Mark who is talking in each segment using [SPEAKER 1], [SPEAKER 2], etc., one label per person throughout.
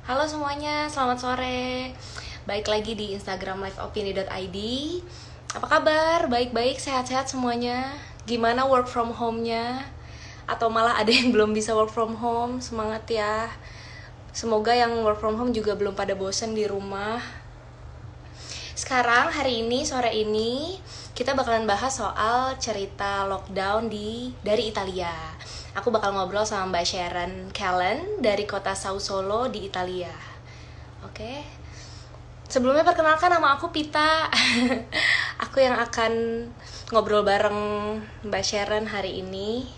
[SPEAKER 1] Halo semuanya, selamat sore. Baik lagi di Instagram liveopini.id. Apa kabar? Baik-baik, sehat-sehat semuanya. Gimana work from home-nya? Atau malah ada yang belum bisa work from home? Semangat ya. Semoga yang work from home juga belum pada bosen di rumah. Sekarang hari ini, sore ini, kita bakalan bahas soal cerita lockdown dari Italia. Aku bakal ngobrol sama Mbak Sharon Callen dari kota Sao Solo di Italia. Oke. Sebelumnya perkenalkan, nama aku Pita. Aku yang akan ngobrol bareng Mbak Sharon hari ini.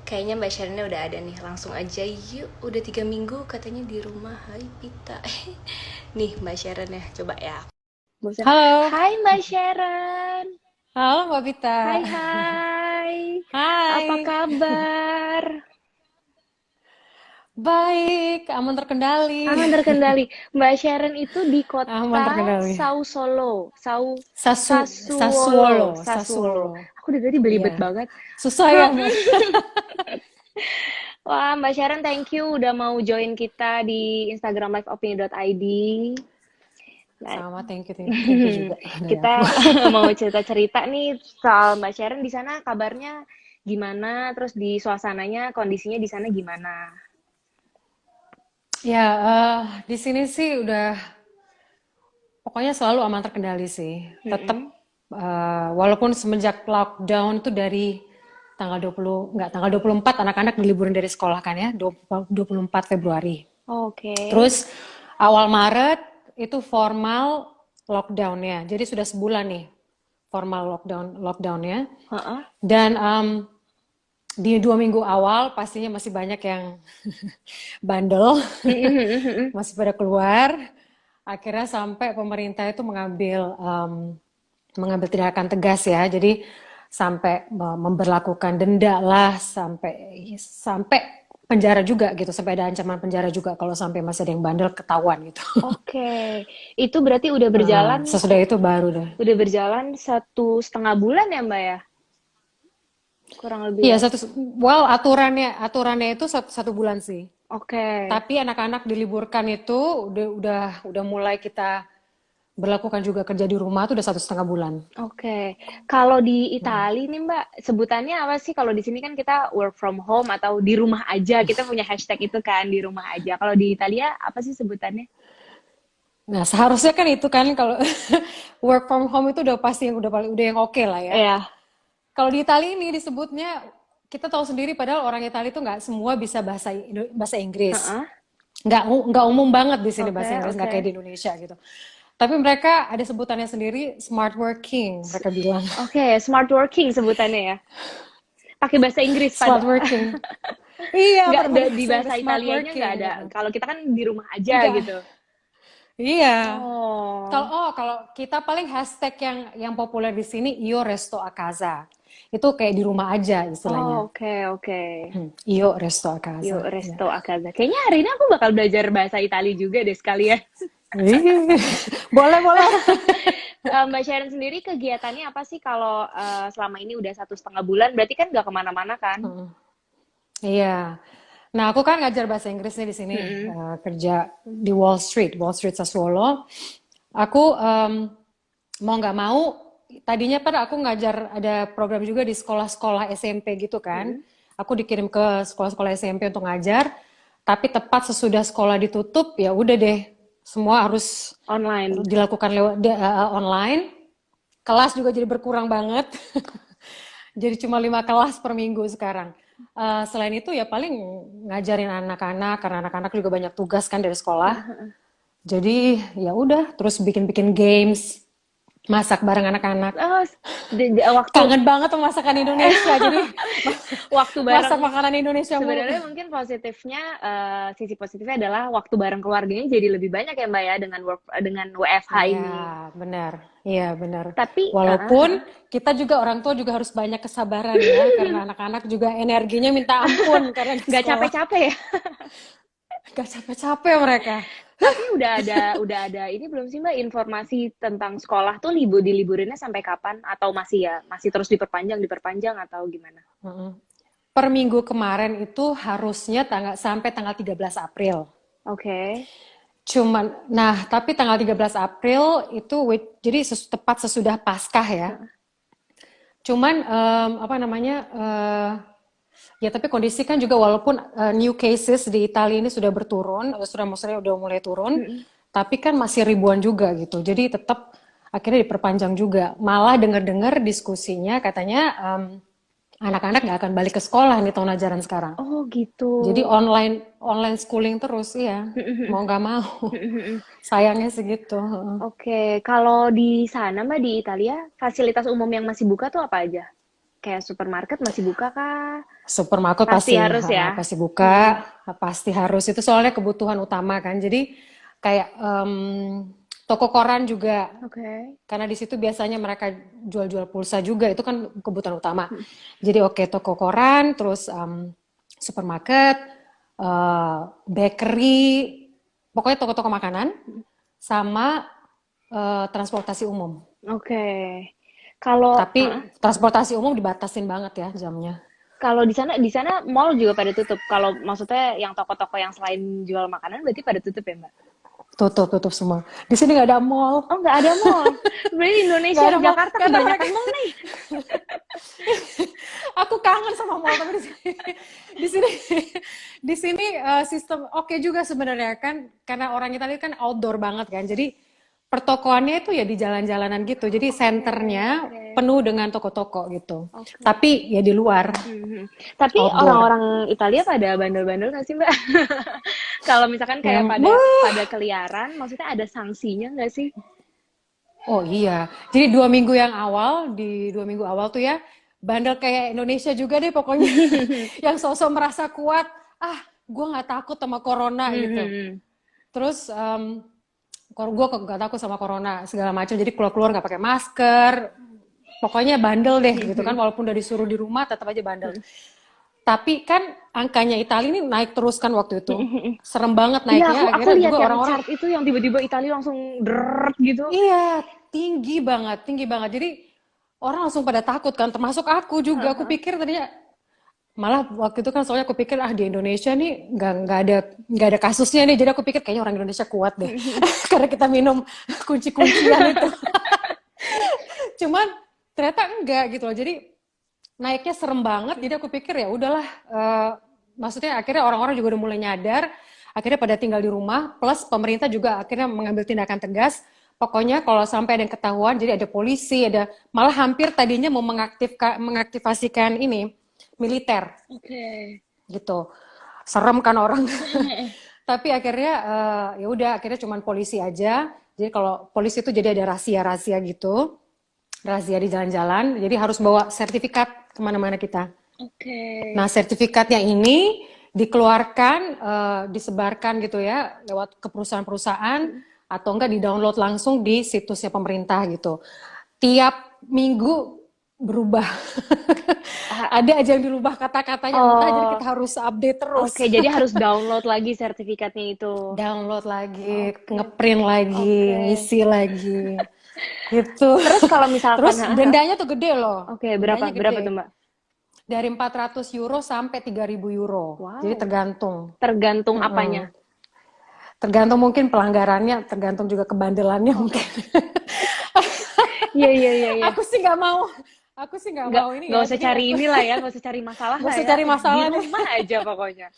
[SPEAKER 1] Kayaknya Mbak Sharonnya udah ada nih. Langsung aja yuk. Udah 3 minggu katanya di rumah. Hai Pita. Nih Mbak Sharon ya, coba ya.
[SPEAKER 2] Halo,
[SPEAKER 1] Hai Mbak Sharon.
[SPEAKER 2] halo Mbak Vita.
[SPEAKER 1] Hai hai. Apa
[SPEAKER 2] Hai,
[SPEAKER 1] kabar?
[SPEAKER 2] baik, aman terkendali.
[SPEAKER 1] Aman terkendali. Mbak Sharon itu di
[SPEAKER 2] Aman
[SPEAKER 1] kota
[SPEAKER 2] terkendali.
[SPEAKER 1] Sao Solo,
[SPEAKER 2] Sassuolo,
[SPEAKER 1] Sassuolo.
[SPEAKER 2] Sassuolo.
[SPEAKER 1] Aku dari tadi belibet
[SPEAKER 2] Iya,
[SPEAKER 1] banget.
[SPEAKER 2] susah ya Mbak.
[SPEAKER 1] Wah, Mbak Sharon, thank you udah mau join kita di Instagram liveopini.id. Nah,
[SPEAKER 2] Sama, thank you juga dari
[SPEAKER 1] kita
[SPEAKER 2] aku.
[SPEAKER 1] mau cerita-cerita nih soal Mbak Sharon di sana kabarnya gimana, terus di suasananya, kondisinya di sana gimana?
[SPEAKER 2] Ya, di sini sih udah pokoknya selalu aman terkendali sih. Tetap
[SPEAKER 1] Mm-mm.
[SPEAKER 2] walaupun semenjak lockdown itu dari tanggal 20, enggak, tanggal 24 anak-anak diliburin dari sekolah kan ya, 24 Februari.
[SPEAKER 1] Oke.
[SPEAKER 2] Terus awal Maret itu formal lockdownnya. Jadi sudah sebulan nih formal lockdownnya.
[SPEAKER 1] Heeh.
[SPEAKER 2] Dan di 2 minggu awal pastinya masih banyak yang bandel, masih pada keluar. Akhirnya sampai pemerintah itu mengambil tindakan tegas ya. Jadi sampai memberlakukan denda lah, sampai sampai penjara juga gitu, sampai ada ancaman penjara juga kalau sampai masih ada yang bandel ketahuan gitu.
[SPEAKER 1] Oke, itu berarti udah berjalan
[SPEAKER 2] Sesudah itu baru deh.
[SPEAKER 1] 1,5 bulan ya Mbak ya, kurang lebih
[SPEAKER 2] Iya
[SPEAKER 1] ya.
[SPEAKER 2] aturannya itu satu bulan sih.
[SPEAKER 1] Oke,
[SPEAKER 2] Tapi anak-anak diliburkan itu udah mulai kita berlakukan juga kerja di rumah tuh udah 1,5 bulan.
[SPEAKER 1] oke. Kalau di
[SPEAKER 2] Hmm.
[SPEAKER 1] Italia nih Mbak, sebutannya apa sih? Kalau di sini kan kita work from home atau di rumah aja, kita punya hashtag itu kan di rumah aja. Kalau di Italia apa sih sebutannya?
[SPEAKER 2] Nah, seharusnya kan itu kan kalau work from home itu udah pasti yang udah yang oke lah ya.
[SPEAKER 1] Iya.
[SPEAKER 2] Kalau di Italia ini disebutnya kita tahu sendiri padahal orang Italia itu nggak semua bisa bahasa Inggris.
[SPEAKER 1] Heeh.
[SPEAKER 2] Nggak umum banget di sini
[SPEAKER 1] Oke,
[SPEAKER 2] bahasa Inggris nggak
[SPEAKER 1] oke.
[SPEAKER 2] kayak di Indonesia gitu. Tapi mereka ada sebutannya sendiri smart working
[SPEAKER 1] S-
[SPEAKER 2] mereka bilang.
[SPEAKER 1] Oke, smart working sebutannya ya. Pakai bahasa Inggris pada.
[SPEAKER 2] Smart working. Iya,
[SPEAKER 1] Nggak
[SPEAKER 2] pakai
[SPEAKER 1] di
[SPEAKER 2] bahasa
[SPEAKER 1] bahasa
[SPEAKER 2] Inggris smart
[SPEAKER 1] Italianya nggak
[SPEAKER 2] working
[SPEAKER 1] ada.
[SPEAKER 2] gitu.
[SPEAKER 1] Kalau kita kan di rumah aja
[SPEAKER 2] Enggak.
[SPEAKER 1] gitu.
[SPEAKER 2] Iya.
[SPEAKER 1] Oh.
[SPEAKER 2] Kalau kita paling hashtag yang populer di sini Io resto a casa. Itu kayak di rumah aja
[SPEAKER 1] Oh,
[SPEAKER 2] istilahnya.
[SPEAKER 1] oke, oke.
[SPEAKER 2] Io resto a
[SPEAKER 1] Yuk,
[SPEAKER 2] casa. Ya.
[SPEAKER 1] Resto Akaza. Kayaknya hari ini aku bakal belajar bahasa Italia juga deh sekalian.
[SPEAKER 2] Ih, boleh boleh.
[SPEAKER 1] Mbak Sharon sendiri kegiatannya apa sih kalau selama ini udah 1,5 bulan? Berarti kan nggak kemana-mana kan?
[SPEAKER 2] Iya. Nah, aku kan ngajar bahasa Inggris nih di sini,
[SPEAKER 1] Mm-mm.
[SPEAKER 2] kerja di Wall Street Sassuolo. Aku mau nggak mau, tadinya pada aku ngajar ada program juga di sekolah-sekolah SMP gitu kan.
[SPEAKER 1] Mm-mm.
[SPEAKER 2] Aku dikirim ke sekolah-sekolah SMP untuk ngajar, tapi tepat sesudah sekolah ditutup, ya udah deh, semua harus
[SPEAKER 1] Online.
[SPEAKER 2] dilakukan lewat online. Kelas juga jadi berkurang banget. Jadi cuma 5 kelas per minggu sekarang. Selain itu ya paling ngajarin anak-anak karena anak-anak juga banyak tugas kan dari sekolah. Jadi ya udah terus bikin-bikin games, masak bareng anak-anak.
[SPEAKER 1] Oh, waktu
[SPEAKER 2] Kangen banget tuh masakan Indonesia. Jadi
[SPEAKER 1] waktu bareng.
[SPEAKER 2] masak makanan Indonesia mulu.
[SPEAKER 1] Sebenarnya mungkin positifnya, sisi positifnya adalah waktu bareng keluarganya jadi lebih banyak ya Mbak ya dengan WFH
[SPEAKER 2] Iya,
[SPEAKER 1] ini.
[SPEAKER 2] benar. Iya, benar.
[SPEAKER 1] Tapi
[SPEAKER 2] Walaupun kita juga orang tua juga harus banyak kesabaran ya karena anak-anak juga energinya minta ampun karena di
[SPEAKER 1] nggak
[SPEAKER 2] sekolah.
[SPEAKER 1] capek-capek ya.
[SPEAKER 2] Gak capek-capek mereka.
[SPEAKER 1] Tapi udah ada ini belum sih Mbak informasi tentang sekolah tuh diliburinnya sampai kapan atau masih terus diperpanjang atau gimana?
[SPEAKER 2] Per minggu kemarin itu harusnya sampai tanggal 13 April.
[SPEAKER 3] Oke.
[SPEAKER 2] Cuman, nah tapi tanggal 13 April itu, jadi tepat sesudah Paskah ya. Cuman apa namanya, ya tapi kondisi kan juga walaupun new cases di Italia ini sudah berturun, sudah maksudnya udah mulai turun,
[SPEAKER 3] Mm-mm.
[SPEAKER 2] tapi kan masih ribuan juga gitu. Jadi tetap akhirnya diperpanjang juga. Malah dengar-dengar diskusinya katanya anak-anak nggak akan balik ke sekolah nih tahun ajaran sekarang.
[SPEAKER 3] Oh gitu.
[SPEAKER 2] Jadi online online schooling terus ya, mau nggak mau. Sayangnya segitu. Heeh.
[SPEAKER 3] Oke, kalau di sana Mbak di Italia, fasilitas umum yang masih buka tuh apa aja? Kayak supermarket masih buka kah?
[SPEAKER 2] Supermarket
[SPEAKER 3] Pasti
[SPEAKER 2] pasti
[SPEAKER 3] harus ya.
[SPEAKER 2] pasti buka, pasti harus itu soalnya kebutuhan utama kan. Jadi kayak toko koran juga
[SPEAKER 3] Oke.
[SPEAKER 2] karena di situ biasanya mereka jual-jual pulsa juga itu kan kebutuhan utama. Jadi oke toko koran, terus supermarket, bakery, pokoknya toko-toko makanan sama transportasi umum.
[SPEAKER 3] Oke. Kalau
[SPEAKER 2] Tapi transportasi umum dibatasin banget ya jamnya.
[SPEAKER 3] kalau di sana mall juga pada tutup. Kalau maksudnya yang toko-toko yang selain jual makanan berarti pada tutup ya, Mbak?
[SPEAKER 2] Tutup, tutup semua. Di sini nggak ada mall.
[SPEAKER 3] Oh, nggak ada mall. Berarti di
[SPEAKER 2] Nggak
[SPEAKER 3] Indonesia,
[SPEAKER 2] ada mall.
[SPEAKER 3] Jakarta
[SPEAKER 2] Karena mereka,
[SPEAKER 3] kebanyakan mall nih.
[SPEAKER 2] aku kangen sama mall tapi di sini, di sini sistem oke juga sebenarnya kan karena orang Italia kan outdoor banget kan. Jadi pertokoannya itu ya di jalan-jalanan gitu. Jadi
[SPEAKER 3] Oke,
[SPEAKER 2] senternya
[SPEAKER 3] oke.
[SPEAKER 2] penuh dengan toko-toko gitu.
[SPEAKER 3] Oke.
[SPEAKER 2] Tapi ya di luar,
[SPEAKER 3] Mhm. Tapi
[SPEAKER 2] outdoor.
[SPEAKER 3] orang-orang Italia pada bandel-bandel nggak sih, Mbak? Kalau misalkan kayak
[SPEAKER 2] Yang,
[SPEAKER 3] pada keliaran, maksudnya ada sanksinya nggak sih?
[SPEAKER 2] oh iya. Jadi 2 minggu yang awal, di 2 minggu awal tuh ya, bandel kayak Indonesia juga deh pokoknya. Yang sosok merasa kuat, ah gue nggak takut sama corona gitu.
[SPEAKER 3] Mhm.
[SPEAKER 2] Terus gue nggak takut sama corona segala macam. Jadi keluar-keluar nggak pakai masker. Pokoknya bandel deh gitu kan. Walaupun udah disuruh di rumah, tetap aja bandel. Tapi kan angkanya Italia ini naik terus kan waktu itu. Serem banget
[SPEAKER 3] Iya, aku
[SPEAKER 2] naiknya.
[SPEAKER 3] aku
[SPEAKER 2] Akhirnya
[SPEAKER 3] lihat
[SPEAKER 2] juga
[SPEAKER 3] yang
[SPEAKER 2] orang-orang,
[SPEAKER 3] chart itu yang tiba-tiba Italia langsung deret gitu.
[SPEAKER 2] iya, tinggi banget, tinggi banget. Jadi orang langsung pada takut kan, termasuk aku juga. Aku pikir tadinya malah waktu itu kan soalnya aku pikir di Indonesia nih nggak ada kasusnya nih. Jadi aku pikir kayaknya orang Indonesia kuat deh, karena kita minum kunci-kuncian itu. Cuman ternyata enggak gitu loh. Jadi naiknya serem banget. Jadi aku pikir ya udahlah. Maksudnya akhirnya orang-orang juga udah mulai nyadar. Akhirnya pada tinggal di rumah. Plus pemerintah juga akhirnya mengambil tindakan tegas. Pokoknya kalau sampai ada yang ketahuan, jadi ada polisi, ada malah hampir tadinya mau mengaktifasikan ini militer
[SPEAKER 3] Oke.
[SPEAKER 2] gitu. Serem kan orang. Tapi akhirnya ya udah akhirnya cuman polisi aja. Jadi kalau polisi itu jadi ada rahasia-rahasia gitu, rahasia di jalan-jalan. Jadi harus bawa sertifikat kemana-mana kita.
[SPEAKER 3] Oke.
[SPEAKER 2] Nah, sertifikatnya ini dikeluarkan, disebarkan gitu ya, lewat ke perusahaan-perusahaan, atau enggak di-download langsung di situsnya pemerintah gitu. Tiap minggu berubah. Ada aja yang dirubah kata-katanya, entah jadi
[SPEAKER 3] Oh,
[SPEAKER 2] kita harus update terus.
[SPEAKER 3] oke. Jadi harus download lagi sertifikatnya itu.
[SPEAKER 2] Download lagi,
[SPEAKER 3] Oke, oke.
[SPEAKER 2] ngeprint lagi,
[SPEAKER 3] Oke.
[SPEAKER 2] ngisi lagi. Gitu.
[SPEAKER 3] Terus kalau misalkan,
[SPEAKER 2] Terus dendanya tuh gede loh.
[SPEAKER 3] oke, berapa
[SPEAKER 2] Dendanya
[SPEAKER 3] berapa tuh,
[SPEAKER 2] gede.
[SPEAKER 3] Mbak?
[SPEAKER 2] Dari 400 euro sampai 3.000 euro. Jadi
[SPEAKER 3] Wow.
[SPEAKER 2] tergantung.
[SPEAKER 3] Tergantung apanya.
[SPEAKER 2] Mm-mm. Tergantung mungkin pelanggarannya, tergantung juga kebandelannya mungkin.
[SPEAKER 3] Oke. Iya, iya, iya, iya.
[SPEAKER 2] Aku sih nggak mau, aku sih nggak
[SPEAKER 3] Nggak
[SPEAKER 2] mau ini
[SPEAKER 3] nggak
[SPEAKER 2] ya.
[SPEAKER 3] usah
[SPEAKER 2] Jadi
[SPEAKER 3] cari
[SPEAKER 2] aku
[SPEAKER 3] inilah ya, nggak usah cari masalah
[SPEAKER 2] nggak
[SPEAKER 3] lah
[SPEAKER 2] usah
[SPEAKER 3] ya.
[SPEAKER 2] cari
[SPEAKER 3] Di
[SPEAKER 2] masalah deh.
[SPEAKER 3] rumah aja pokoknya.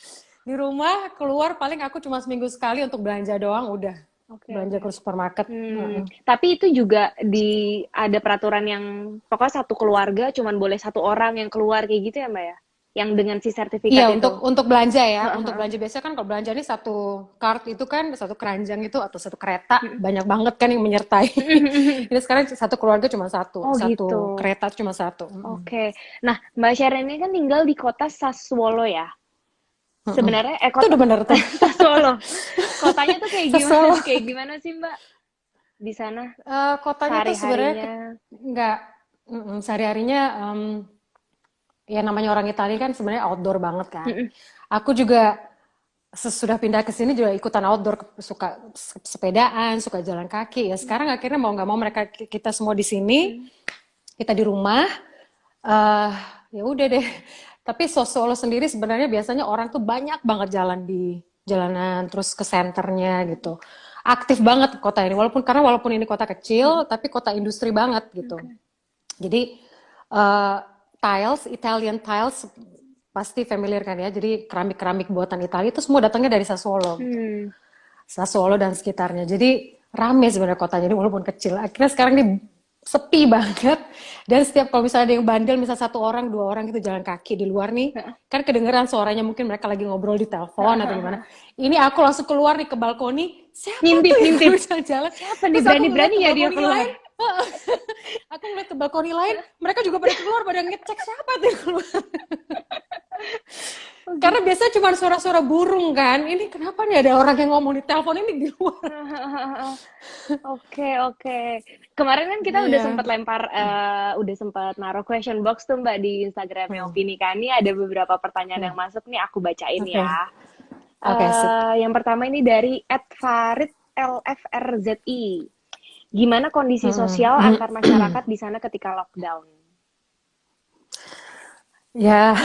[SPEAKER 2] Di rumah keluar paling aku cuma seminggu sekali untuk belanja doang, udah
[SPEAKER 3] Oke,
[SPEAKER 2] belanja
[SPEAKER 3] oke.
[SPEAKER 2] ke supermarket.
[SPEAKER 3] Hmm, tapi itu juga ada peraturan yang pokoknya satu keluarga cuman boleh satu orang yang keluar kayak gitu ya, Mbak ya? Yang dengan si sertifikat
[SPEAKER 2] Iya,
[SPEAKER 3] itu.
[SPEAKER 2] untuk belanja ya, untuk belanja biasanya kan kalau belanja ini satu card itu kan satu keranjang itu atau satu kereta banyak banget kan yang menyertai. Jadi sekarang satu keluarga cuma satu,
[SPEAKER 3] Oh gitu.
[SPEAKER 2] satu kereta cuma satu.
[SPEAKER 3] Oke. Nah, Mbak Sharon ini kan tinggal di kota Sassuolo ya. Sebenarnya
[SPEAKER 2] Itu
[SPEAKER 3] kota
[SPEAKER 2] udah bener tuh.
[SPEAKER 3] Sassuolo. Kotanya tuh kayak gimana?
[SPEAKER 2] Sassuolo.
[SPEAKER 3] Kayak gimana sih, Mbak? Di sana
[SPEAKER 2] Kotanya tuh sebenarnya
[SPEAKER 3] sehari-harinya.
[SPEAKER 2] nggak sehari-harinya ya namanya orang Italia kan sebenarnya outdoor banget kan. Aku juga sesudah pindah ke sini juga ikutan outdoor, suka sepedaan, suka jalan kaki. Ya sekarang akhirnya mau nggak mau mereka kita semua di sini, kita di rumah. eh ya udah deh. Tapi Sassuolo sendiri sebenarnya biasanya orang tuh banyak banget jalan di jalanan, terus ke senternya gitu. Aktif banget kota ini, walaupun ini kota kecil, tapi kota industri banget gitu. Jadi eh, Italian tiles pasti familiar kan ya. Jadi keramik-keramik buatan Italia itu semua datangnya dari Sassuolo. Sassuolo dan sekitarnya. Jadi rame sebenarnya kotanya ini walaupun kecil. Akhirnya sekarang ini sepi banget. Dan setiap kalau misalnya ada yang bandel, misalnya 1 orang, 2 orang gitu jalan kaki di luar nih, kan kedengeran suaranya mungkin mereka lagi ngobrol di telepon atau gimana. Ini aku langsung keluar nih ke balkoni. Siapa
[SPEAKER 3] Ngintip,
[SPEAKER 2] tuh yang
[SPEAKER 3] ngintip.
[SPEAKER 2] bisa jalan?
[SPEAKER 3] Siapa nih,
[SPEAKER 2] Terus aku ngeliat
[SPEAKER 3] berani-berani
[SPEAKER 2] ke
[SPEAKER 3] ya dia
[SPEAKER 2] balkoni
[SPEAKER 3] keluar?
[SPEAKER 2] lain. Aku ngeliat ke balkoni lain, mereka juga pada keluar, pada ngecek siapa tuh yang keluar. Karena biasanya cuma suara-suara burung kan. Ini kenapa nih ada orang yang ngomong di telepon ini di luar?
[SPEAKER 3] Oke, oke. Kemarin kan kita udah
[SPEAKER 2] Iya.
[SPEAKER 3] sempat lempar, udah sempat naruh question box tuh Mbak di Instagramnya Opini kan. Ini ada beberapa pertanyaan yang masuk nih, aku bacain
[SPEAKER 2] Oke.
[SPEAKER 3] ya.
[SPEAKER 2] Oke, sip.
[SPEAKER 3] Yang pertama ini dari @farid_lfrzi. Gimana kondisi sosial antar masyarakat di sana ketika lockdown?
[SPEAKER 2] Ya,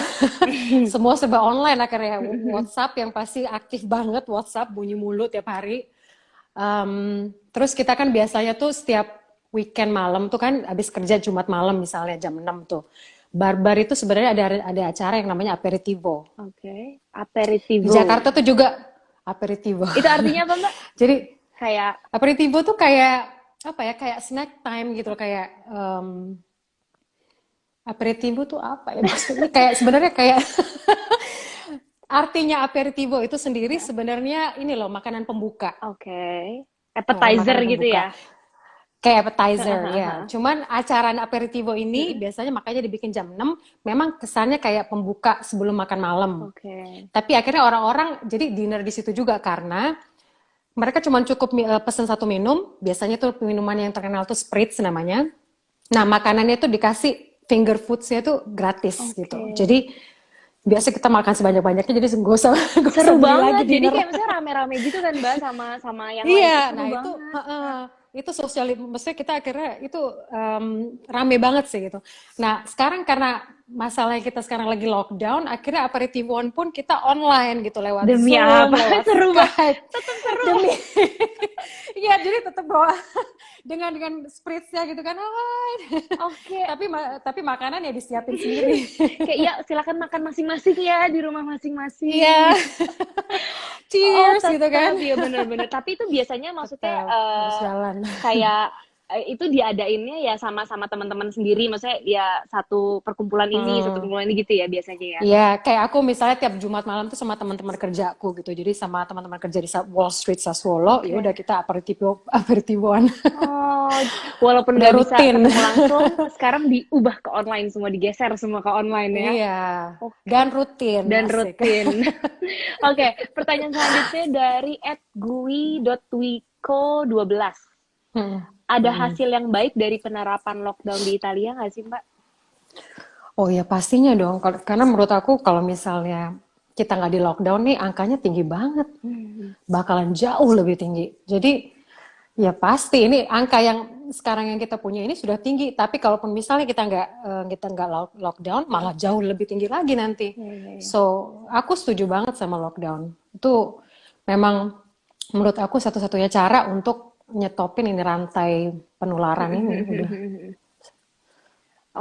[SPEAKER 2] semua serba online akhirnya. WhatsApp yang pasti aktif banget, WhatsApp bunyi mulu tiap hari. Terus kita kan biasanya tuh setiap weekend malam tuh kan habis kerja Jumat malam misalnya jam 6 tuh. Barbar itu sebenarnya ada acara yang namanya aperitivo.
[SPEAKER 3] Oke,
[SPEAKER 2] Di
[SPEAKER 3] aperitivo.
[SPEAKER 2] Jakarta tuh juga aperitivo.
[SPEAKER 3] Itu artinya apa Mbak?
[SPEAKER 2] Jadi
[SPEAKER 3] Kayak
[SPEAKER 2] aperitivo tuh kayak apa ya? Kayak snack time gitu loh, kayak aperitivo tuh apa ya maksudnya? Kayak sebenarnya kayak artinya aperitivo itu sendiri sebenarnya ini loh, makanan pembuka.
[SPEAKER 3] oke, appetizer
[SPEAKER 2] Makanan
[SPEAKER 3] gitu
[SPEAKER 2] pembuka.
[SPEAKER 3] ya.
[SPEAKER 2] Kayak appetizer ya. Cuman acara aperitivo ini biasanya makanya dibikin jam 6, memang kesannya kayak pembuka sebelum makan malam.
[SPEAKER 3] Oke.
[SPEAKER 2] Tapi akhirnya orang-orang jadi dinner di situ juga karena mereka cuma cukup pesen 1 minum, biasanya tuh minuman yang terkenal tuh spritz namanya. Nah, makanannya tuh dikasih finger foods-nya tuh gratis gitu. Jadi biasa kita makan sebanyak-banyaknya, jadi nggak usah
[SPEAKER 3] Seru
[SPEAKER 2] beli lagi
[SPEAKER 3] banget. Jadi
[SPEAKER 2] dinner.
[SPEAKER 3] kayak misalnya rame-rame gitu kan Mbak sama yang lain.
[SPEAKER 2] Iya,
[SPEAKER 3] Seru
[SPEAKER 2] nah itu
[SPEAKER 3] banget.
[SPEAKER 2] itu maksudnya kita akhirnya itu rame banget sih gitu. Nah, sekarang karena masalahnya kita sekarang lagi lockdown, akhirnya aperitivoan pun kita online gitu lewat
[SPEAKER 3] Demi
[SPEAKER 2] Zoom,
[SPEAKER 3] apa?
[SPEAKER 2] lewat
[SPEAKER 3] Seru banget.
[SPEAKER 2] Skype.
[SPEAKER 3] Tetap seru.
[SPEAKER 2] Demi Iya, jadi tetap bawa dengan spritznya gitu kan.
[SPEAKER 3] Oke.
[SPEAKER 2] Tapi makanan ya disiapin sendiri.
[SPEAKER 3] Kayak ya silakan makan masing-masing ya di rumah masing-masing.
[SPEAKER 2] Iya. Cheers
[SPEAKER 3] tetap,
[SPEAKER 2] gitu kan.
[SPEAKER 3] Iya bener-bener. Tapi itu biasanya maksudnya
[SPEAKER 2] Tetap harus jalan.
[SPEAKER 3] kayak itu diadainnya ya sama teman-teman sendiri. Maksudnya ya satu perkumpulan ini, satu perkumpulan ini gitu ya biasanya ya.
[SPEAKER 2] Iya, kayak aku misalnya tiap Jumat malam tuh sama teman-teman kerjaku gitu. Jadi sama teman-teman kerja di Wall Street Sassuolo, ya udah kita aperitivoan.
[SPEAKER 3] Oh, walaupun
[SPEAKER 2] Udah
[SPEAKER 3] nggak bisa
[SPEAKER 2] rutin.
[SPEAKER 3] ketemu langsung, sekarang diubah ke online semua, digeser semua ke online ya.
[SPEAKER 2] Iya. Dan rutin.
[SPEAKER 3] Dan
[SPEAKER 2] asik.
[SPEAKER 3] rutin. Oke, pertanyaan selanjutnya dari @gui.wiko12. Ada hasil yang baik dari penerapan lockdown di Italia nggak sih, Mbak?
[SPEAKER 2] Oh ya pastinya dong. Karena menurut aku kalau misalnya kita nggak di lockdown nih, angkanya tinggi banget. Bakalan jauh lebih tinggi. Jadi ya pasti ini angka yang sekarang yang kita punya ini sudah tinggi. Tapi kalaupun misalnya kita nggak lockdown, malah jauh lebih tinggi lagi nanti. So aku setuju banget sama lockdown. Itu memang menurut aku satu-satunya cara untuk nyetopin ini rantai penularan ini. Udah.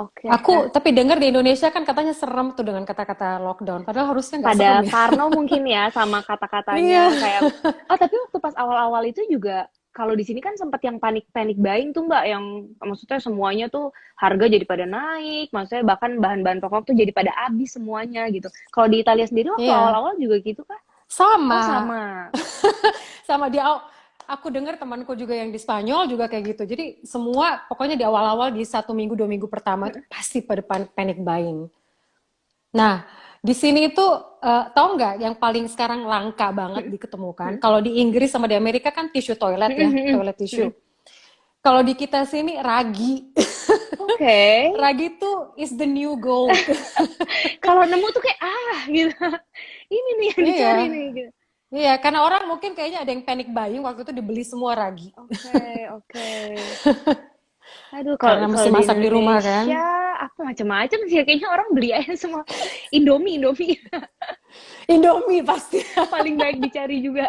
[SPEAKER 3] Oke.
[SPEAKER 2] Aku tapi dengar di Indonesia kan katanya serem tuh dengan kata-kata lockdown. Padahal harusnya nggak
[SPEAKER 3] pada
[SPEAKER 2] serem ya.
[SPEAKER 3] Parno mungkin ya sama kata-katanya kayak tapi waktu pas awal-awal itu juga kalau di sini kan sempat yang panik buying tuh Mbak, yang maksudnya semuanya tuh harga jadi pada naik, maksudnya bahkan bahan-bahan pokok tuh jadi pada habis semuanya gitu. Kalau di Italia sendiri waktu awal-awal juga gitu kah?
[SPEAKER 2] Sama.
[SPEAKER 3] Oh, sama.
[SPEAKER 2] Sama aku dengar temanku juga yang di Spanyol juga kayak gitu. Jadi semua pokoknya di awal-awal di 1 minggu 2 minggu pertama itu pasti pada panic buying. Nah, di sini itu tahu nggak yang paling sekarang langka banget diketemukan? Kalau di Inggris sama di Amerika kan tisu toilet ya, toilet tisu. Kalau di kita sini ragi.
[SPEAKER 3] Oke.
[SPEAKER 2] Ragi tuh is the new gold.
[SPEAKER 3] Kalau nemu tuh kayak gitu. Ini nih yang dicari nih gitu.
[SPEAKER 2] Iya, karena orang mungkin kayaknya ada yang panic buying waktu itu dibeli semua ragi.
[SPEAKER 3] Oke. Aduh,
[SPEAKER 2] Karena mesti masak di rumah kan.
[SPEAKER 3] apa macam-macam sih ya. Kayaknya orang beli aja semua. Indomie
[SPEAKER 2] Indomie pasti.
[SPEAKER 3] paling baik dicari juga.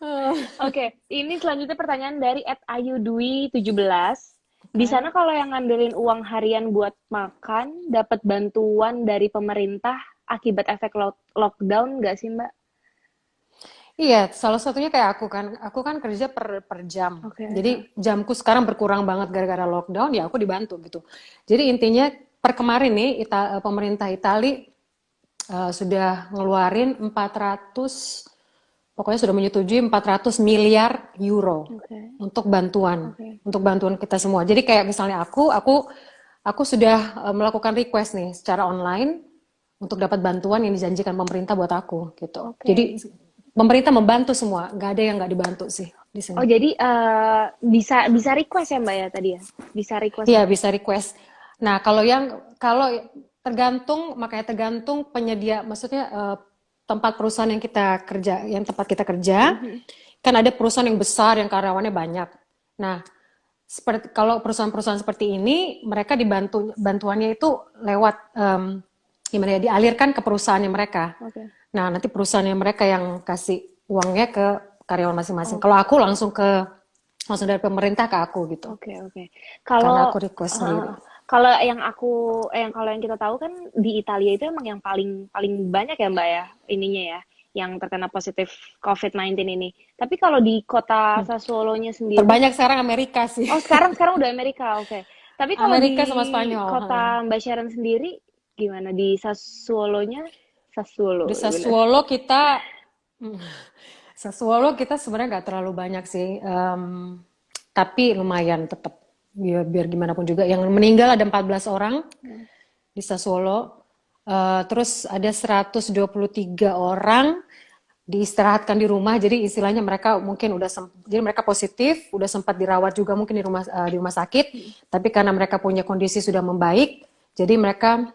[SPEAKER 2] Eh,
[SPEAKER 3] Oke, ini selanjutnya pertanyaan dari @ayudwi17. Di
[SPEAKER 2] Oke.
[SPEAKER 3] sana kalau yang ngandelin uang harian buat makan, dapat bantuan dari pemerintah akibat efek lockdown nggak sih, Mbak?
[SPEAKER 2] Iya, salah satunya kayak aku kan kerja per jam.
[SPEAKER 3] Oke.
[SPEAKER 2] Jadi jamku sekarang berkurang banget gara-gara lockdown, ya aku dibantu gitu. Jadi intinya per kemarin nih pemerintah Italia sudah ngeluarin 400, pokoknya sudah menyetujui 400 miliar euro
[SPEAKER 3] Oke.
[SPEAKER 2] untuk
[SPEAKER 3] Oke.
[SPEAKER 2] bantuan kita semua. Jadi kayak misalnya aku sudah melakukan request nih secara online untuk dapat bantuan yang dijanjikan pemerintah buat aku gitu.
[SPEAKER 3] Oke.
[SPEAKER 2] Jadi pemerintah membantu semua, nggak ada yang nggak dibantu sih di
[SPEAKER 3] Oh,
[SPEAKER 2] sini.
[SPEAKER 3] jadi bisa request ya, Mbak ya tadi ya? Bisa request.
[SPEAKER 2] Iya, bisa request. Nah, kalau makanya tergantung penyedia, maksudnya tempat perusahaan yang kita kerja, yang tempat kita kerja, kan ada perusahaan yang besar yang karyawannya banyak. Nah, seperti kalau perusahaan-perusahaan seperti ini, mereka bantuannya itu lewat gimana ya, dialirkan ke perusahaannya mereka.
[SPEAKER 3] Oke.
[SPEAKER 2] Nah, nanti perusahaannya mereka yang kasih uangnya ke karyawan masing-masing. Kalau aku langsung dari pemerintah ke aku gitu.
[SPEAKER 3] Oke.
[SPEAKER 2] Karena
[SPEAKER 3] Kalau
[SPEAKER 2] aku request sendiri.
[SPEAKER 3] kalau kalau yang kita tahu kan di Italia itu emang yang paling paling banyak ya, Mbak ya, ininya ya, yang terkena positif COVID-19 ini. Tapi kalau di kota Sassuolo-nya sendiri,
[SPEAKER 2] Terbanyak sekarang Amerika sih.
[SPEAKER 3] oh sekarang udah Amerika, oke. Tapi kalau di
[SPEAKER 2] Amerika sama Spanyol.
[SPEAKER 3] kota Mbak Sharon sendiri gimana di Sassuolo-nya? Sassuolo,
[SPEAKER 2] Di
[SPEAKER 3] bener.
[SPEAKER 2] Sassuolo kita sebenarnya nggak terlalu banyak sih, tapi lumayan tetap. Biar gimana pun juga. Yang meninggal ada 14 orang di Sassuolo. Terus ada 123 orang diistirahatkan di rumah. Jadi istilahnya mereka mungkin jadi mereka positif, udah sempat dirawat juga mungkin di rumah sakit. Tapi karena mereka punya kondisi sudah membaik, jadi mereka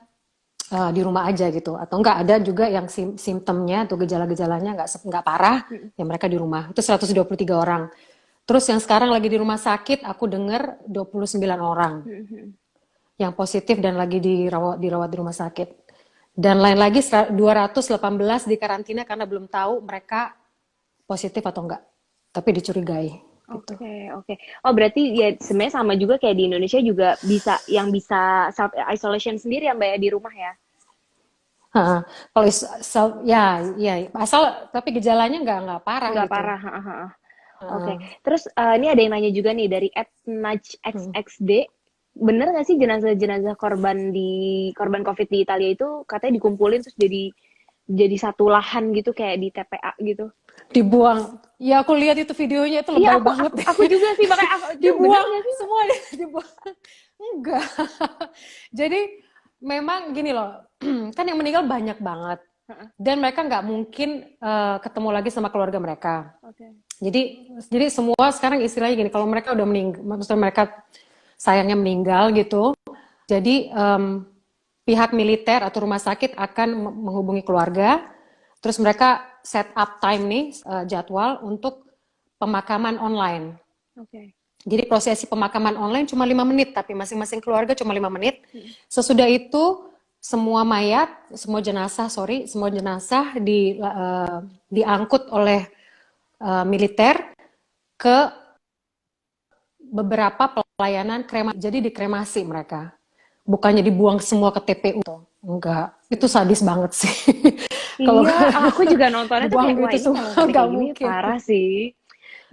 [SPEAKER 2] di rumah aja gitu. Atau enggak, ada juga yang simptomnya atau gejala-gejalanya nggak parah, ya mereka di rumah. Itu 123 orang. Terus yang sekarang lagi di rumah sakit, aku dengar 29 orang yang positif dan lagi dirawat di rumah sakit. Dan lain lagi 218 di karantina karena belum tahu mereka positif atau enggak. Tapi dicurigai. Gitu.
[SPEAKER 3] Oke. Oh, berarti ya sebenarnya sama juga kayak di Indonesia juga bisa self isolation sendiri ya, Mbak ya, di rumah ya.
[SPEAKER 2] Kalau ya asal tapi gejalanya nggak parah
[SPEAKER 3] Nggak
[SPEAKER 2] gitu.
[SPEAKER 3] parah. Oke. Terus ini ada yang nanya juga nih dari @najxxd. Bener nggak sih jenazah-jenazah korban COVID di Italia itu katanya dikumpulin terus jadi satu lahan gitu kayak di TPA gitu?
[SPEAKER 2] Dibuang. Ya aku lihat itu videonya, itu
[SPEAKER 3] Iya,
[SPEAKER 2] lebay banget.
[SPEAKER 3] aku juga sih makanya
[SPEAKER 2] Dibuang semua dibuang. Enggak. Jadi memang gini loh, kan yang meninggal banyak banget. Dan mereka nggak mungkin ketemu lagi sama keluarga mereka.
[SPEAKER 3] Oke.
[SPEAKER 2] Jadi semua sekarang istilahnya gini, kalau mereka udah meninggal, maksudnya mereka sayangnya meninggal gitu, jadi pihak militer atau rumah sakit akan menghubungi keluarga, terus mereka set up time nih jadwal untuk pemakaman online.
[SPEAKER 3] Oke.
[SPEAKER 2] Jadi prosesi pemakaman online cuma 5 menit, tapi masing-masing keluarga cuma 5 menit. Sesudah itu semua jenazah diangkut oleh militer ke beberapa pelayanan kremasi. Jadi dikremasi mereka. Bukannya dibuang semua ke TPU. Enggak, itu sadis banget sih. Kalau
[SPEAKER 3] aku juga nontonnya tuh kayak, wah
[SPEAKER 2] itu
[SPEAKER 3] ini
[SPEAKER 2] semua
[SPEAKER 3] kalau
[SPEAKER 2] nggak
[SPEAKER 3] kayak gini
[SPEAKER 2] mungkin.
[SPEAKER 3] parah sih.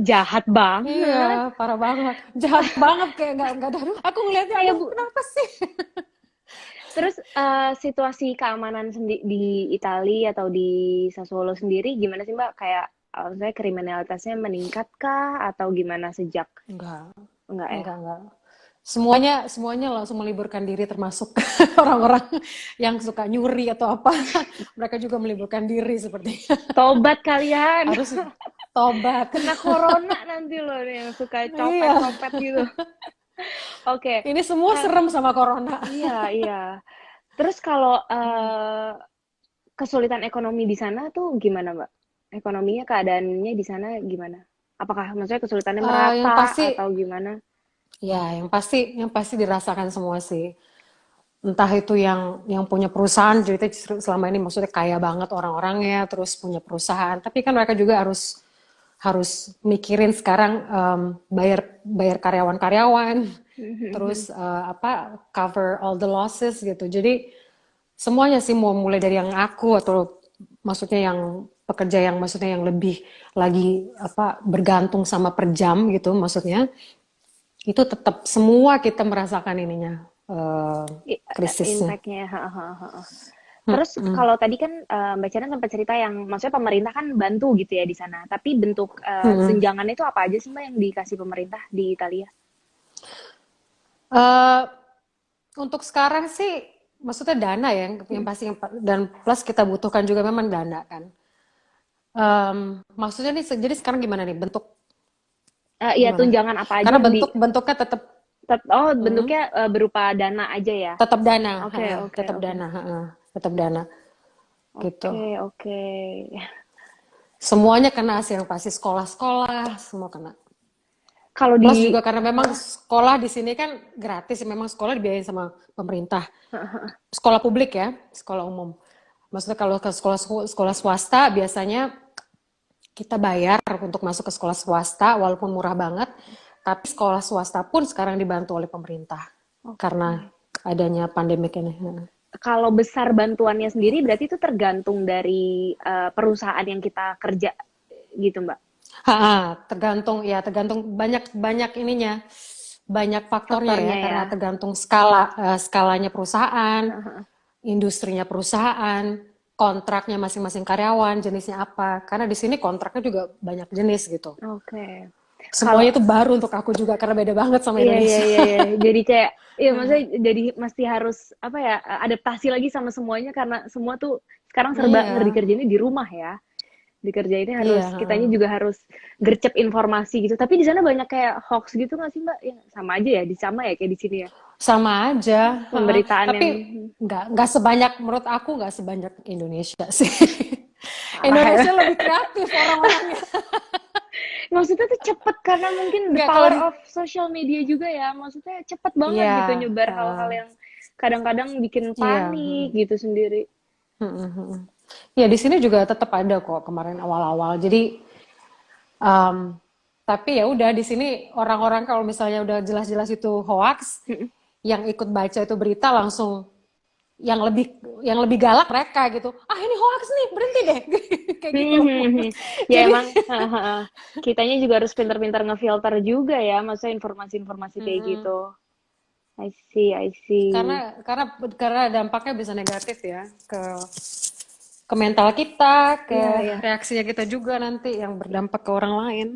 [SPEAKER 3] Jahat banget.
[SPEAKER 2] Iya, parah banget. Jahat banget, kayak nggak ada. Aku ngeliatnya,
[SPEAKER 3] Kayak,
[SPEAKER 2] aduh, kenapa sih?
[SPEAKER 3] Terus situasi keamanan di Italia atau di Sassuolo sendiri gimana sih, Mbak? Kayak maksudnya kriminalitasnya meningkat kah atau gimana sejak?
[SPEAKER 2] Enggak
[SPEAKER 3] ya?
[SPEAKER 2] enggak. Semuanya langsung meliburkan diri, termasuk orang-orang yang suka nyuri atau apa. Mereka juga meliburkan diri sepertinya.
[SPEAKER 3] Tobat kalian.
[SPEAKER 2] Harus tobat.
[SPEAKER 3] Kena corona nanti loh yang suka copet-copet gitu. Oke.
[SPEAKER 2] Ini semua serem sama corona.
[SPEAKER 3] Iya. Terus kalau kesulitan ekonomi di sana tuh gimana, Mbak? Ekonominya, keadaannya di sana gimana? Apakah maksudnya kesulitannya merata
[SPEAKER 2] Yang pasti
[SPEAKER 3] atau gimana?
[SPEAKER 2] Ya, yang pasti dirasakan semua sih. entah itu yang punya perusahaan, jadi selama ini maksudnya kaya banget orang-orangnya, terus punya perusahaan, tapi kan mereka juga harus harus mikirin sekarang bayar bayar karyawan-karyawan, terus apa cover all the losses gitu. Jadi semuanya sih mau mulai dari yang aku atau maksudnya yang pekerja yang maksudnya yang lebih lagi apa bergantung sama per jam gitu maksudnya itu tetap semua kita merasakan ininya krisisnya.
[SPEAKER 3] Impact-nya. Terus kalau tadi kan Mbak Cana sempat cerita yang maksudnya pemerintah kan bantu gitu ya di sana. Tapi bentuk tunjangannya itu apa aja sih Mbak yang dikasih pemerintah di Italia?
[SPEAKER 2] Eh, untuk sekarang sih maksudnya dana ya yang pasti dan plus kita butuhkan juga memang dana kan. Maksudnya nih jadi sekarang gimana nih bentuk
[SPEAKER 3] Ya
[SPEAKER 2] gimana?
[SPEAKER 3] tunjangan apa aja
[SPEAKER 2] Karena
[SPEAKER 3] yang di
[SPEAKER 2] bentuknya tetap
[SPEAKER 3] oh bentuknya berupa dana aja ya.
[SPEAKER 2] tetap dana,
[SPEAKER 3] Oke, oke,
[SPEAKER 2] tetap
[SPEAKER 3] oke.
[SPEAKER 2] dana, tetap dana gitu.
[SPEAKER 3] Oke, oke.
[SPEAKER 2] Semuanya kena sih yang pasti sekolah-sekolah semua kena.
[SPEAKER 3] Kalau
[SPEAKER 2] Plus
[SPEAKER 3] di
[SPEAKER 2] juga karena memang sekolah di sini kan gratis, memang sekolah dibiayain sama pemerintah. Sekolah publik ya, sekolah umum. Maksudnya kalau ke sekolah swasta biasanya kita bayar untuk masuk ke sekolah swasta walaupun murah banget, tapi sekolah swasta pun sekarang dibantu oleh pemerintah karena adanya pandemik ini.
[SPEAKER 3] kalau besar bantuannya sendiri berarti itu tergantung dari perusahaan yang kita kerja gitu Mbak.
[SPEAKER 2] Tergantung ya, tergantung banyak ininya, banyak faktornya ya,
[SPEAKER 3] Faktornya
[SPEAKER 2] karena
[SPEAKER 3] ya.
[SPEAKER 2] tergantung skalanya perusahaan, industrinya perusahaan, kontraknya masing-masing karyawan, jenisnya apa. Karena di sini kontraknya juga banyak jenis gitu.
[SPEAKER 3] Oke. Kalau
[SPEAKER 2] Semuanya itu baru untuk aku juga karena beda banget sama
[SPEAKER 3] iya iya
[SPEAKER 2] Indonesia.
[SPEAKER 3] iya iya. Jadi kayak iya maksudnya jadi mesti harus apa ya adaptasi lagi sama semuanya karena semua tuh sekarang serba
[SPEAKER 2] Iya,
[SPEAKER 3] dikerjainnya di rumah ya. Dikerjainnya
[SPEAKER 2] iya,
[SPEAKER 3] harus kitanya juga harus gercep informasi gitu. Tapi di sana banyak kayak hoax gitu nggak sih Mbak? Ya, sama aja ya, sama ya kayak di sini ya.
[SPEAKER 2] sama aja.
[SPEAKER 3] Pemberitaan yang
[SPEAKER 2] Tapi nggak sebanyak menurut aku nggak sebanyak Indonesia sih.
[SPEAKER 3] parah ya.
[SPEAKER 2] Indonesia lebih kreatif orang-orangnya.
[SPEAKER 3] Maksudnya tuh cepet karena mungkin the
[SPEAKER 2] Nggak kalau
[SPEAKER 3] power
[SPEAKER 2] di
[SPEAKER 3] of social media juga ya. Maksudnya cepet banget
[SPEAKER 2] iya,
[SPEAKER 3] gitu nyebar hal-hal yang kadang-kadang bikin
[SPEAKER 2] iya,
[SPEAKER 3] panik gitu sendiri.
[SPEAKER 2] ya di sini juga tetap ada kok kemarin awal-awal. Jadi, em, tapi ya udah di sini orang-orang kalau misalnya udah jelas-jelas itu hoax, yang ikut baca itu berita langsung yang lebih galak mereka gitu. Ah ini hoax nih, berhenti deh, kayak gitu.
[SPEAKER 3] Ya
[SPEAKER 2] Jadi,
[SPEAKER 3] emang kitanya juga harus pintar-pintar ngefilter juga ya, maksudnya informasi-informasi kayak gitu. I see, I
[SPEAKER 2] karena
[SPEAKER 3] see.
[SPEAKER 2] karena karena dampaknya bisa negatif ya ke mental kita, ke
[SPEAKER 3] Iya, iya.
[SPEAKER 2] reaksinya kita juga nanti yang berdampak ke orang lain.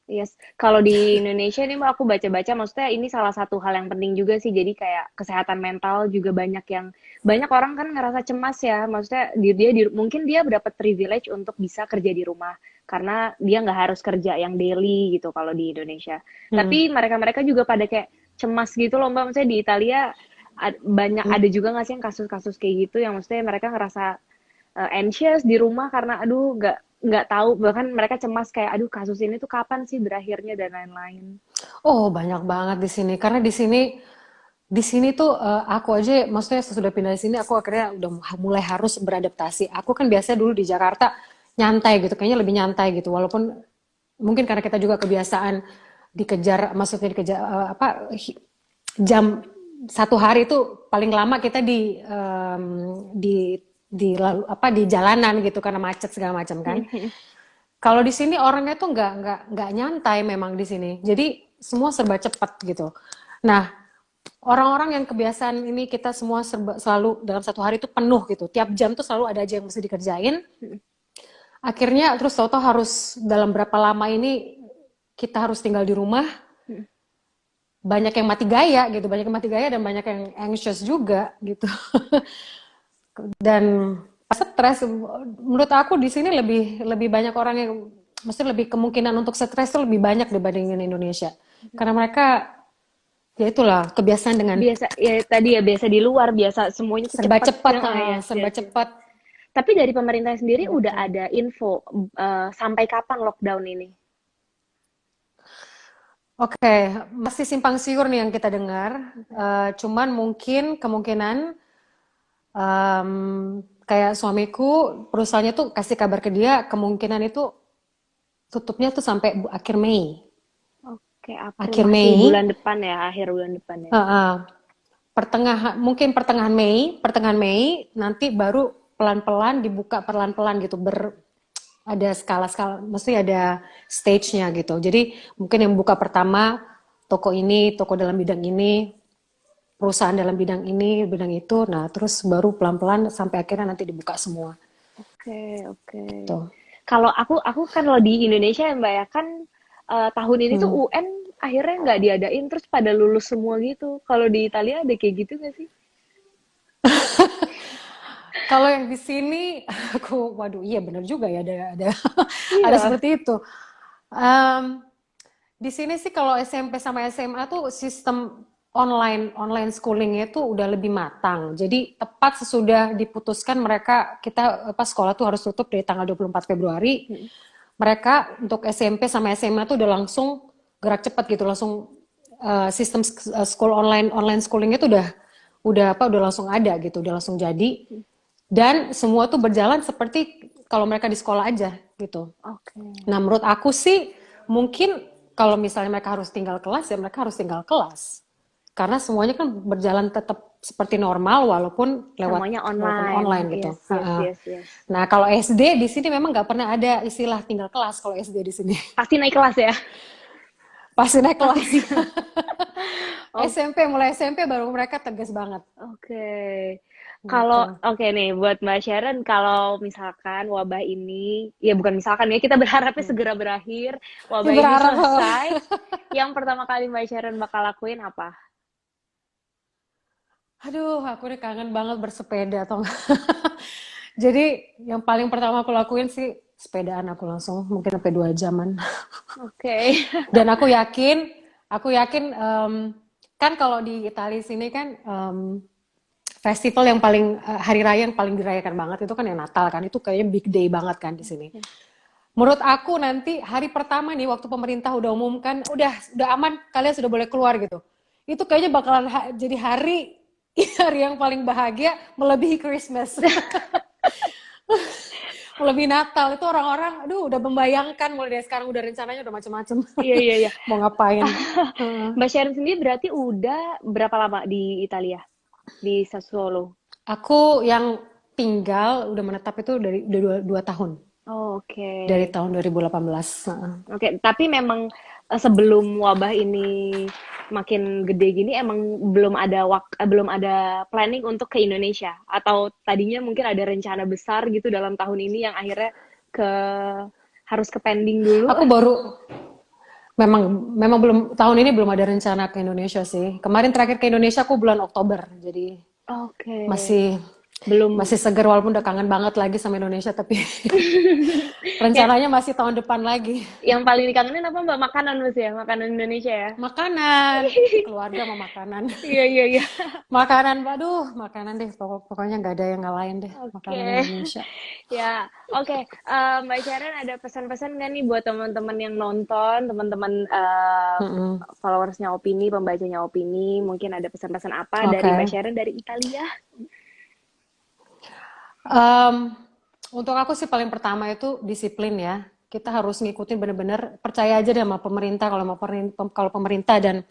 [SPEAKER 3] Yes. Kalau di Indonesia ini Mbak aku baca-baca, maksudnya ini salah satu hal yang penting juga sih. Jadi kayak kesehatan mental juga banyak orang kan ngerasa cemas ya. Maksudnya mungkin dia dapat privilege untuk bisa kerja di rumah karena dia nggak harus kerja yang daily gitu kalau di Indonesia. Tapi mereka-mereka juga pada kayak cemas gitu loh Mbak. Maksudnya di Italia banyak ada juga nggak sih yang kasus-kasus kayak gitu yang maksudnya mereka ngerasa anxious di rumah karena aduh nggak tahu bahkan mereka cemas kayak aduh kasus ini tuh kapan sih berakhirnya dan lain-lain.
[SPEAKER 2] Oh, banyak banget di sini. Karena di sini tuh aku aja maksudnya sesudah pindah di sini aku akhirnya udah mulai harus beradaptasi. Aku kan biasanya dulu di Jakarta nyantai gitu, kayaknya lebih nyantai gitu. Walaupun mungkin karena kita juga kebiasaan dikejar, maksudnya dikejar jam satu hari itu paling lama kita di lalu apa di jalanan gitu karena macet segala macam kan. Kalau di sini orangnya tuh nggak nyantai memang di sini. Jadi semua serba cepat gitu. Nah, orang-orang yang kebiasaan ini kita semua selalu dalam satu hari itu penuh gitu. Tiap jam tuh selalu ada aja yang mesti dikerjain. Akhirnya terus tahu-tahu harus dalam berapa lama ini kita harus tinggal di rumah. Banyak yang mati gaya gitu, banyak yang mati gaya dan banyak yang anxious juga gitu. Dan stres, menurut aku di sini lebih banyak orang yang mesti lebih kemungkinan untuk stres itu lebih banyak dibandingin Indonesia. Karena mereka ya itulah kebiasaan dengan
[SPEAKER 3] Biasa ya tadi ya biasa di luar biasa semuanya tuh
[SPEAKER 2] serba
[SPEAKER 3] cepat.
[SPEAKER 2] cepat,
[SPEAKER 3] Yes,
[SPEAKER 2] serba
[SPEAKER 3] yes, yes.
[SPEAKER 2] cepat
[SPEAKER 3] Tapi dari pemerintah sendiri udah
[SPEAKER 2] gitu.
[SPEAKER 3] ada info sampai kapan lockdown ini?
[SPEAKER 2] Oke, masih simpang siur nih yang kita dengar. Cuman mungkin kemungkinan em, kayak suamiku perusahaannya tuh kasih kabar ke dia kemungkinan itu tutupnya tuh sampai akhir Mei.
[SPEAKER 3] Oke, April
[SPEAKER 2] Akhir
[SPEAKER 3] masih
[SPEAKER 2] Mei,
[SPEAKER 3] bulan depan ya, akhir bulan depan ya.
[SPEAKER 2] mungkin pertengahan Mei nanti baru pelan-pelan dibuka pelan-pelan gitu ada skala-skala, mesti ada stage-nya gitu. Jadi mungkin yang buka pertama toko ini, toko dalam bidang ini, perusahaan dalam bidang ini, bidang itu. Nah, terus baru pelan-pelan sampai akhirnya nanti dibuka semua.
[SPEAKER 3] Oke, oke.
[SPEAKER 2] Gitu.
[SPEAKER 3] Kalau aku kan kalau di Indonesia ya Mbak ya kan tahun ini tuh
[SPEAKER 2] Hmm.
[SPEAKER 3] UN akhirnya nggak diadain terus pada lulus semua gitu. Kalau di Italia ada kayak gitu nggak sih?
[SPEAKER 2] Kalau yang di sini, waduh, iya benar juga ya ada ada
[SPEAKER 3] Iya.
[SPEAKER 2] seperti itu. Em, di sini sih kalau SMP sama SMA tuh sistem online schoolingnya itu udah lebih matang. Jadi tepat sesudah diputuskan kita sekolah tuh harus tutup dari tanggal 24 Februari.
[SPEAKER 3] Mm.
[SPEAKER 2] Mereka untuk SMP sama SMA tuh udah langsung gerak cepat gitu, langsung sistem school online schoolingnya tuh udah langsung ada gitu, udah langsung jadi. Dan semua tuh berjalan seperti kalau mereka di sekolah aja gitu.
[SPEAKER 3] Oke.
[SPEAKER 2] Nah, menurut aku sih mungkin kalau misalnya mereka harus tinggal kelas ya mereka harus tinggal kelas. Karena semuanya kan berjalan tetap seperti normal walaupun
[SPEAKER 3] Semuanya
[SPEAKER 2] walaupun
[SPEAKER 3] online.
[SPEAKER 2] online gitu.
[SPEAKER 3] Yes, yes, yes, yes.
[SPEAKER 2] Nah, kalau SD di sini memang nggak pernah ada istilah tinggal kelas kalau SD di sini.
[SPEAKER 3] Pasti naik kelas ya.
[SPEAKER 2] Pasti naik kelas.
[SPEAKER 3] Pasti. Oh,
[SPEAKER 2] Mulai SMP baru mereka tegas banget
[SPEAKER 3] oke. Kalau
[SPEAKER 2] gitu.
[SPEAKER 3] oke nih buat Mbak Sharon, kalau misalkan wabah ini, ya bukan misalkan ya, kita berharapnya segera berakhir,
[SPEAKER 2] Ya
[SPEAKER 3] wabah ini
[SPEAKER 2] berharap.
[SPEAKER 3] selesai. Yang pertama kali Mbak Sharon bakal lakuin apa?
[SPEAKER 2] Aduh, aku udah kangen banget bersepeda atau enggak. Jadi yang paling pertama aku lakuin sih sepedaan aku langsung mungkin sampai 2 jaman.
[SPEAKER 3] Oke.
[SPEAKER 2] Dan aku yakin kan kalau di Italia sini kan festival yang paling hari raya yang paling dirayakan banget itu kan yang Natal kan itu kayaknya big day banget kan di sini. Menurut aku nanti hari pertama nih waktu pemerintah udah umumkan udah aman kalian sudah boleh keluar gitu. Itu kayaknya bakalan jadi hari hari yang paling bahagia melebihi Christmas. Melebihi Natal itu orang-orang aduh udah membayangkan mulai dari sekarang udah rencananya udah macam-macam.
[SPEAKER 3] Iya, iya, iya.
[SPEAKER 2] Mau ngapain. Heeh.
[SPEAKER 3] Mbak Sharon sendiri berarti udah berapa lama di Italia? Di Sassuolo?
[SPEAKER 2] Aku yang tinggal udah menetap itu dari udah 2 tahun.
[SPEAKER 3] Oh, oke.
[SPEAKER 2] Dari tahun 2018. Heeh.
[SPEAKER 3] Oke, tapi memang sebelum wabah ini makin gede gini emang belum ada planning untuk ke Indonesia atau tadinya mungkin ada rencana besar gitu dalam tahun ini yang akhirnya ke harus ke pending dulu.
[SPEAKER 2] Aku baru memang belum tahun ini belum ada rencana ke Indonesia sih. Kemarin terakhir ke Indonesia aku bulan Oktober. Jadi
[SPEAKER 3] Oke.
[SPEAKER 2] masih
[SPEAKER 3] Belum
[SPEAKER 2] masih seger walaupun udah kangen banget lagi sama Indonesia tapi
[SPEAKER 3] ya,
[SPEAKER 2] rencananya masih tahun depan lagi.
[SPEAKER 3] yang paling dikangenin apa Mbak? Makanan Mas ya, makanan Indonesia ya.
[SPEAKER 2] Makanan, keluarga sama makanan.
[SPEAKER 3] Iya, iya, iya.
[SPEAKER 2] Makanan, aduh, makanan deh. Pokoknya nggak ada yang ngalahin deh
[SPEAKER 3] Oke.
[SPEAKER 2] makanan Indonesia.
[SPEAKER 3] Ya, oke. Mbak Sharon ada pesan-pesan nggak nih buat teman-teman yang nonton, teman-teman
[SPEAKER 2] Mm-mm.
[SPEAKER 3] followersnya Opini, pembacanya Opini, mungkin ada pesan-pesan apa dari Mbak
[SPEAKER 2] Oke.
[SPEAKER 3] Sharon dari Italia?
[SPEAKER 2] Em, untuk aku sih paling pertama itu disiplin ya. Kita harus ngikutin bener-bener percaya aja deh sama pemerintah kalau pemerintah dan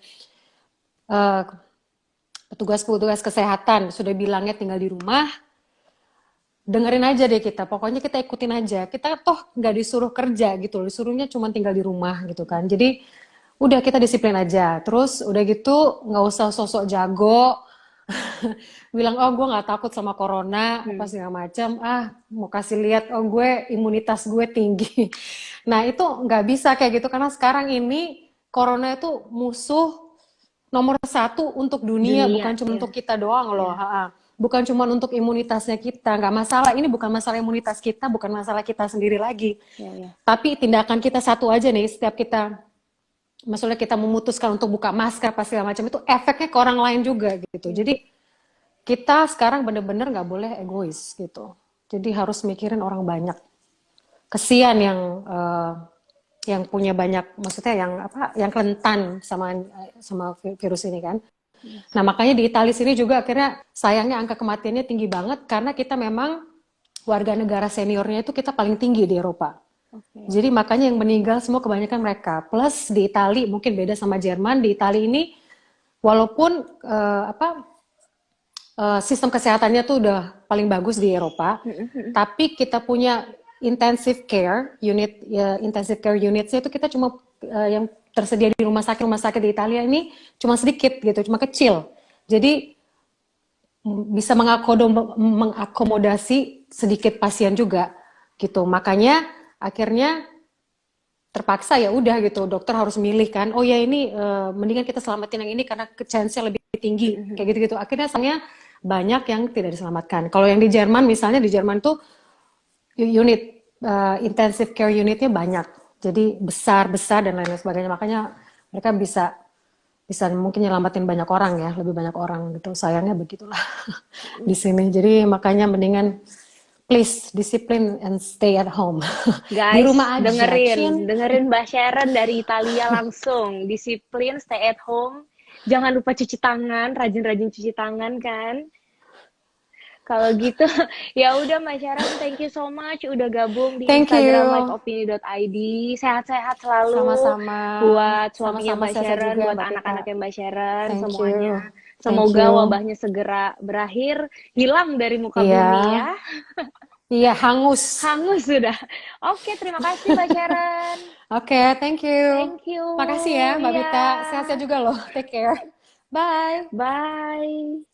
[SPEAKER 2] eh, petugas-petugas kesehatan sudah bilangnya tinggal di rumah, dengerin aja deh kita. Pokoknya kita ikutin aja. Kita toh nggak disuruh kerja gitu, disuruhnya cuma tinggal di rumah gitu kan. Jadi udah kita disiplin aja. Terus udah gitu nggak usah sosok jago, bilang oh gue nggak takut sama corona apa
[SPEAKER 3] Hmm.
[SPEAKER 2] segala macam. Mau kasih lihat oh gue imunitas gue tinggi. Nah itu nggak bisa kayak gitu karena sekarang ini corona itu musuh nomor satu untuk dunia,
[SPEAKER 3] Dunia,
[SPEAKER 2] bukan cuma
[SPEAKER 3] ya,
[SPEAKER 2] untuk kita doang loh.
[SPEAKER 3] ya,
[SPEAKER 2] Bukan cuma untuk imunitasnya kita, nggak masalah. Ini bukan masalah imunitas kita, bukan masalah kita sendiri lagi.
[SPEAKER 3] ya, ya.
[SPEAKER 2] Tapi tindakan kita satu aja nih, setiap kita, maksudnya kita memutuskan untuk buka masker, apa segala macam, itu efeknya ke orang lain juga gitu.
[SPEAKER 3] Ya.
[SPEAKER 2] Jadi kita sekarang bener-bener nggak boleh egois gitu. Jadi harus mikirin orang banyak. Kesian yang yang punya banyak, maksudnya yang apa, yang rentan sama virus ini kan. Nah, makanya di Italia sini juga akhirnya sayangnya angka kematiannya tinggi banget karena kita memang warga negara seniornya itu kita paling tinggi di Eropa.
[SPEAKER 3] Oke.
[SPEAKER 2] Jadi makanya yang meninggal semua kebanyakan mereka. Plus di Italia mungkin beda sama Jerman, di Italia ini walaupun sistem kesehatannya tuh udah paling bagus di Eropa, tapi kita punya intensive care unit, ya, intensive care unitsnya itu kita cuma yang tersedia di rumah sakit di Italia ini cuma sedikit gitu, cuma kecil. Jadi bisa mengakomodasi sedikit pasien juga gitu. Makanya akhirnya terpaksa ya udah gitu, dokter harus milih kan. Oh ya ini mendingan kita selamatin yang ini karena chance-nya lebih tinggi kayak gitu-gitu. Akhirnya sayangnya banyak yang tidak diselamatkan. Kalau yang di Jerman misalnya, di Jerman tuh unit intensive care unitnya banyak. Jadi besar-besar dan lain-lain sebagainya. Makanya mereka bisa mungkin nyelamatin banyak orang ya, lebih banyak orang gitu. Sayangnya begitulah di sini. Jadi makanya mendingan please disiplin and stay at home. Di
[SPEAKER 3] Guys,
[SPEAKER 2] rumah aja.
[SPEAKER 3] dengerin Mbak Sharon dari Italia langsung. Disiplin, stay at home. Jangan lupa cuci tangan, rajin-rajin cuci tangan kan. Kalau gitu, ya udah Mbak Sharon, thank you so much udah gabung di
[SPEAKER 2] Thank
[SPEAKER 3] Instagram
[SPEAKER 2] you.
[SPEAKER 3] liveopini.id. Sehat-sehat selalu
[SPEAKER 2] Sama-sama.
[SPEAKER 3] buat suaminya
[SPEAKER 2] Sama-sama
[SPEAKER 3] Mbak
[SPEAKER 2] sehat
[SPEAKER 3] Sharon,
[SPEAKER 2] juga
[SPEAKER 3] buat
[SPEAKER 2] Mbak Tita.
[SPEAKER 3] anak-anaknya Mbak Sharon,
[SPEAKER 2] Thank
[SPEAKER 3] semuanya.
[SPEAKER 2] you. Thank
[SPEAKER 3] Semoga
[SPEAKER 2] you.
[SPEAKER 3] wabahnya segera berakhir, hilang dari muka
[SPEAKER 2] Iya.
[SPEAKER 3] bumi ya.
[SPEAKER 2] Iya, hangus.
[SPEAKER 3] Hangus sudah. Oke, terima kasih Mbak Sharon.
[SPEAKER 2] Oke, thank you.
[SPEAKER 3] Thank you.
[SPEAKER 2] Makasih ya Mbak
[SPEAKER 3] Iya.
[SPEAKER 2] Mita. Sehat-sehat juga loh. Take care. Bye.
[SPEAKER 3] Bye.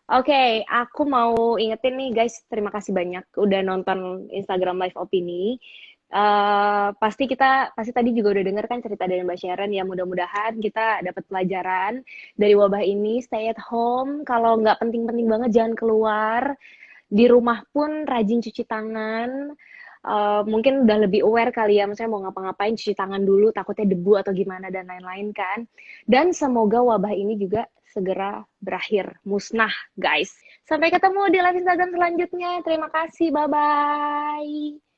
[SPEAKER 3] Oke, aku mau ingetin nih guys, terima kasih banyak udah nonton Instagram Live Opini. Pasti tadi juga udah denger kan cerita dari Mbak Sharon ya, mudah-mudahan kita dapat pelajaran dari wabah ini. Stay at home, kalau nggak penting-penting banget jangan keluar. Di rumah pun rajin cuci tangan. Mungkin udah lebih aware kali ya, misalnya mau ngapa-ngapain cuci tangan dulu, takutnya debu atau gimana dan lain-lain kan. Dan semoga wabah ini juga segera berakhir, musnah guys. Sampai ketemu di live Instagram selanjutnya. Terima kasih, bye-bye.